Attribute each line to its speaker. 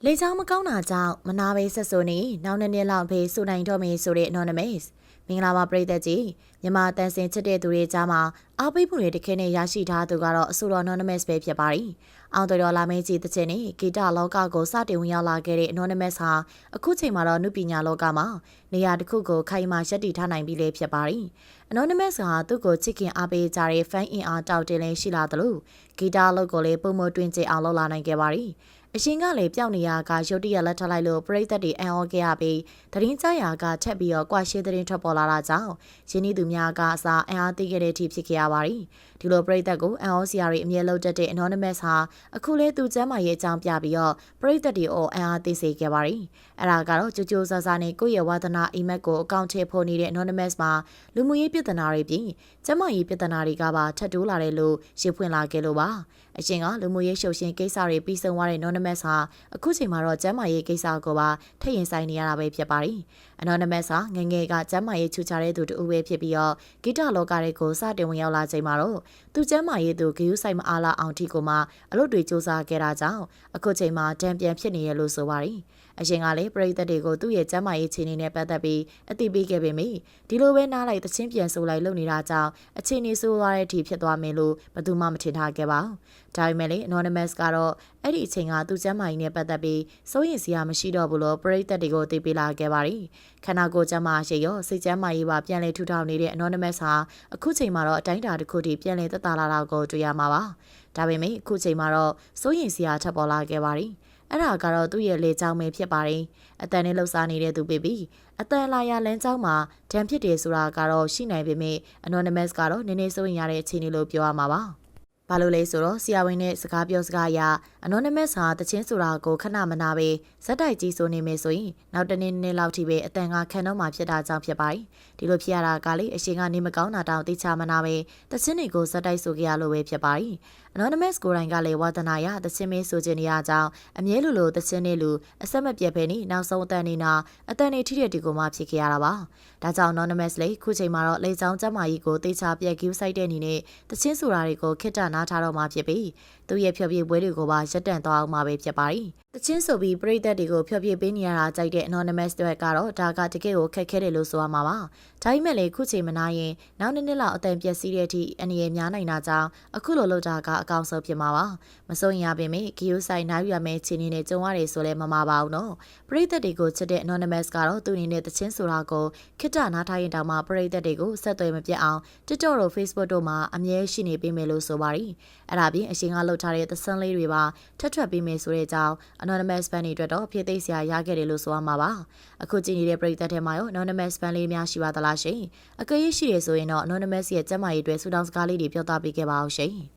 Speaker 1: လေကြောင်းမကောင်းတာကြောင့်မနာပဲဆက်ဆိုနေနောက်နှစ်လောက်ဖေးစူနိုင်တော့မေဆိုတဲ့ Anonymous မင်္ဂလာပါပရိသတ်ကြီးမြန်မာတန်စင်ချစ်တဲ့သူတွေကြားမှာအားပေးမှုတွေတခဲနဲ့ရရှိထားသူကတော့အဆိုတော် Anonymous ပဲဖြစ်ပါတယ်။အောင်တော်လာမင်းကြီးတစ်ချက်နဲ့ဂီတလောကကိုစတင်ဝင်ရောက်လာခဲ့တဲ့ Anonymous ဟာအခုချိန်မှာတော့နုပညာလောကမှာနေရာတစ်ခုကိုခိုင်မာရှက်တည်ထားနိုင်ပြီလေဖြစ်ပါတယ်။ Anonymous ဟာသူ့ကိုချစ်ခင်အားပေးကြတဲ့ fan အင်အားတောက်တင်လင်းရှိလာသလိုဂီတလောကကိုလည်းပုံမတွင်ကျအောင်လုပ်လာနိုင်ခဲ့ပါတယ်။အရှင်ကလည်းပျောက်နေရကရုတ်တရက်လက်ထပ်လိုက်လို့ပရိသတ်တွေအံ့ဩခဲ့ရပြီးသတင်းကြရာကထက်ပြီးတော့ကွာရှင်းသတင်းထွက်ပေါ်လာတာကြောင့်ရင်းနှီးသူများကအစားအံ့အားသီးခဲ့တဲ့အထိဖြစ်ခဲ့ရပါတယ်။ဒီလိုပရိသတ်ကိုအံ့ဩစရာတွေအမြဲလုပ်တတ်တဲ့ Anonymous ဟာအခုလဲသူကျမ်းမာရေးအကြောင်းပြပြီးတော့ပရိသတ်တွေကိုအံ့အားသီးစေခဲ့ပါတယ်။အဲ့ဒါကတော့ကြိုးကြိုးစားစားနဲ့ကိုယ့်ရဲ့ဝါသနာအိမ်မက်ကိုအကောင့်ထဲပို့နေတဲ့ Anonymous မှာလူမှုရေးပြဿနာတွေပြီးကျမ်းမာရေးပြဿနာတွေကပါထပ်တိုးလာတယ်လို့ရှင်းဖွင့်လာခဲ့လို့ပါ။အရှင်ကလူမှုရေးရှုပ်ရှင်ကိစ္စတွေပြီးဆုံးသွားတဲ့ Anonymous ဟာအခုချိန်မှာတော့ကျမ်းမာရေးကိစ္စကိုပါထည့်ရင်ဆိုင်နေရတာပဲဖြစ်ပါတယ်။ Anonymous ဟာငယ်ငယ်ကကျမ်းမာရေးချူချတဲ့သူတူပဲဖြစ်ပြီးတော့ဂီတလောကတွေကိုစတင်ဝင်ရောက်လာချိန်မှာတော့သူကျမ်းမာရေးသူဂရုစိုက်မအားလာအောင်ထိကိုမှအလုပ်တွေစူးစမ်းခဲ့တာကြောင့်အခုချိန်မှာတံပြန်ဖြစ်နေရလို့ဆိုပါတယ်။အရှင်ကလည်းပရိသတ်တွေကိုသူ့ရဲ့ကျမ်းမာရေးခြေအနေနဲ့ပတ်သက်ပြီးအသိပေးခဲ့ပေမယ့်ဒီလိုပဲနားလိုက်သချင်းပြန်ဆိုလိုက်လုပ်နေတာကြောင့်အခြေအနေဆိုးသွားတဲ့အထိဖြစ်သွားမယ်လို့ဘယ်သူမှမထင်ထားခဲ့ပါဘူး။ဒါပေမဲ့လည်း Anonymous ကတော့အဲ့ဒီအချိန်ကသူကျမ်းမာရေးနဲ့ပတ်သက်ပြီးစိုးရိမ်စရာမရှိတော့ဘူးလို့ပရိသတ်တွေကိုသိပေးလာခဲ့ပါတယ်။ခန္ဓာကိုယ်ကျန်းမာရေးရောစိတ်ကျန်းမာရေးပါပြန်လည်ထူထောင်နေတဲ့ Anonymous ဟာအခုချိန်မှာတော့အတိုင်းအတာတစ်ခုထိပြန်လည်သက်သာလာတာကိုတွေ့ရမှာပါ။ဒါပေမဲ့အခုချိန်မှာတော့စိုးရိမ်စရာထပ်ပေါ်လာခဲ့ပါတယ်။အဲ့ဒါကတော့သူ့ရဲ့လေကြောင်းပဲဖြစ်ပါတယ်။အတန်နဲ့လှုပ်ရှားနေတဲ့သူပဲပြီးအတန်လာရလမ်းကြောင်းမှာဒဏ်ဖြစ်တယ်ဆိုတာကတော့ရှိနိုင်ပေမဲ့ Anonymous ကတော့နည်းနည်းစိုးရိမ်ရတဲ့အခြေအနေလို့ပြောရမှာပါ။ဘာလို့လဲဆိုတော့ဆရာဝန်နဲ့စကားပြောစကားအရ Anonymous ဟာတချင်းဆိုတာကိုခဏမနာပဲဇက်တိုက်ကြီးဆိုနေမယ်ဆိုရင်နောက်တနေ့လောက်ထိပဲအတန်ကခံတော့မှဖြစ်တာကြောင့်ဖြစ်ပါတယ်။ဒီလိုဖြစ်ရတာကလေအရှင်ကနေမကောင်းတာတောင်သိချမနာပဲတချင်းတွေကိုဇက်တိုက်ဆိုကြရလို့ပဲဖြစ်ပါတယ်။ Anonymous ကိုယ်တိုင်ကလည်းဝါသနာရတချင်းမင်းဆိုခြင်းနေရကြောင်းအမြဲလိုတချင်းနဲ့လူအဆက်မပြတ်ပဲနေနောက်ဆုံးအတန်နေနာအတန်နေထိတဲ့ဒီကိုမှဖြစ်ခဲ့ရတာပါ။ဒါကြောင့် Anonymous လေခုချိန်မှာတော့လေချောင်းကျမကြီးကိုတေချာပြက်ကူးဆိုင်တဲ့အနေနဲ့တချင်းဆိုတာတွေကိုခစ်တာနားထားတော့မှဖြစ်ပြီးသူ့ရဲ့ဖျော်ဖြေပွဲတွေကိုပါရပ်တန့်သွားအောင်မှာပဲဖြစ်ပါတယ်။တချင်းဆိုပြီးပရိသတ်တွေကိုဖျော်ဖြေပေးနေရတာကြိုက်တဲ့ Anonymous တွေကတော့ဒါကတကယ်ကိုခက်ခဲတယ်လို့ဆိုရမှာပါ။ဒါပေမဲ့လေခုချိန်မနာရင်နောက်နှစ်လောက်အတန်ပြက်စီးတဲ့အထိအနေရများနိုင်တာကြောင့်အခုလိုလုပ်တာကအကောင်းဆုံးဖြစ်မှာပါ။မစိုးရင်ရပေမဲ့ဂီယိုဆိုင်နိုင်ရမယ့်ခြေနေနဲ့ကြုံရတယ်ဆိုလဲမမှားပါဘူးနော်။ပရိသတ်တွေကိုချစ်တဲ့ Anonymous ကတော့သူ့အနေနဲ့တချင်းဆိုတာကိုခိတ္တနားထားရင်တောင်မှပရိသတ်တွေကိုဆက်သွယ်မပြတ်အောင် TikTok တို့ Facebook တို့မှာအမြဲရှိနေပေးမယ်လို့ဆိုပါတယ်။အဲ့ဒါပြင်အရှင်ကလှုပ်ထားတဲ့သစန်းလေးတွေပါထပ်ထွက်ပေးမယ်ဆိုတဲ့အကြောင်း Anonymous fan တွေအတွက်တော့ဖြည့်သိမ်းစရာရခဲ့တယ်လို့ဆိုရမှာပါအခုကြည့်နေတဲ့ပရိသတ်ထဲမှာရော Anonymous fan လေးများရှိပါသလားရှင်အကယ်၍ရှိရဆိုရင်တော့ Anonymous ရဲ့ကျမ်းမာရေးအတွက်ဆုတောင်းစကားလေးတွေပြောသားပေးခဲ့ပါအောင်ရှင်